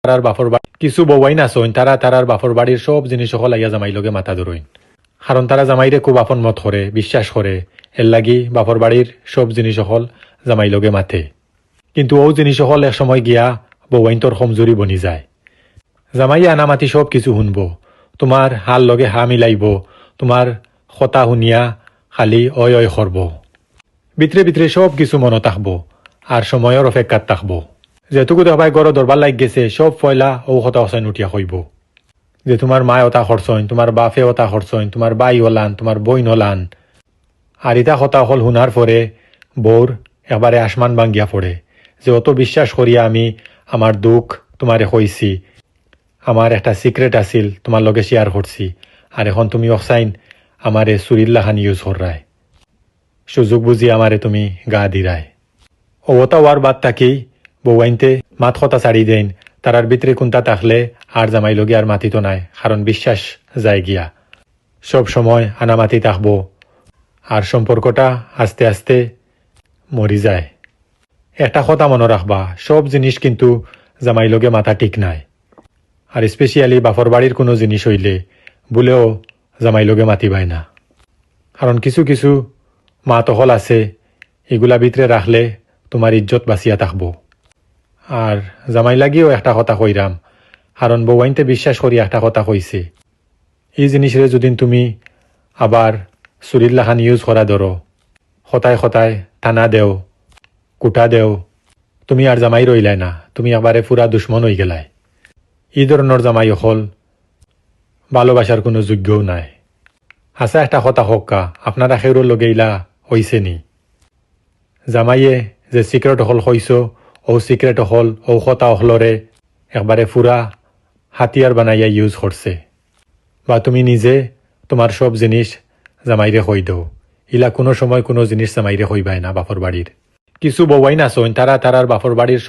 তারার বাপর বাড়ি কিছু বউয়াইন আসইন তারার বাপর বাড়ির সব জিনিস সকল আইয়া জামাই লগে মাথা ধরইন। কারণ তারা জামাইরে খুব আপন মত করে, বিশ্বাস করে, এর লাগি বাপর বাড়ির সব জিনিস সকল জামাই লগে মাথে। কিন্তু ও জিনিস সকল এক সময় গিয়া বউয়াইন তোর কমজোরি বনি যায়। জামাই আনামাতি সব কিছু শুনব, তোমার হাল লগে হা মিলাইব, তোমার কথা শুনিয়া খালি অয় অয় করব। ভিতরে ভিতরে সব কিছু মনে থাকব আর সময়ের অপেক্ষাত থাকব। যেটুকু দেখাই গড় দরবার লাগ গেছে সব পয়লা ও কথা হসাইন উঠিয়া হইব যে তোমার মায় ওটা খরচইন, তোমার বাপে ওটা খরচইন, তোমার বাই হলান, তোমার বইন হলান। আর ইটা কথা হল শুনার পরে বউর এবারে আসমান ভাঙ্গিয়া পড়ে যে অত বিশ্বাস করিয়া আমি আমার দুঃখ তোমারে কইছি, আমার একটা সিক্রেট আছিল তোমার লগে শেয়ার করছি, আর এখন তুমি অসাইন আমারে সুরিল্লাহান ইউজ কররায়, সুযোগ বুঝি আমারে তুমি গা দিরায়। ওটা ওয়ার বাদ থাকি বউয়াইনতে মাত কথা ছাড়ি দেন, তারার ভিতরে কোনটা থাকলে আর জামাই লগে আর মাতি তো নাই, কারণ বিশ্বাস যায় গিয়া সব সময় আনামাতি থাকবো আর সম্পর্কটা আস্তে আস্তে মরি যায়। একটা কথা মনে রাখবা, সব জিনিস কিন্তু জামাই লগে মাথা ঠিক নাই। আর স্পেশালি বাপর বাড়ির কোনো জিনিস হইলে বলেও জামাই লগে মাতিবাই না, কারণ কিছু কিছু মা তহল আছে এগুলা ভিতরে রাখলে তোমার ইজ্জত বাঁচিয়া থাকবো। আর জামাই লাগিও একটা কথা কইরাম, কারণ বউয়াইনতে বিশ্বাস করি একটা কথা কইছে, এই জিনিসরে যদি তুমি আবার সুরিল্লাহান ইউজ করা ধরো, হতায় হতায় টানা দেও, কুটা দেও, তুমি আর জামাই রইলাই না, তুমি একবারে পুরা দুশ্মন হয়ে গেলাই। এই ধরনের জামাই হল ভালোবাসার কোনো যোগ্যও নাই। হাসা একটা কথা হক্কা, আপনারা সেউর লগেইলা হইছে নি? জামাইয়ে যে সিক্রেট হল হইছ, ও সিক্রেট হল ও কথা হলরে একবারে পুরা হাতিয়ার বানাইয়া ইউজ করছে, বা তুমি নিজে তোমার সব জিনিস জামাইরে হই দেও। ইলা কোনো সময় কোনো জিনিস জামাইরে হইবাই না বাপর বাড়ির। কিছু বউয়াইন আসইন তারার বাপর বাড়ির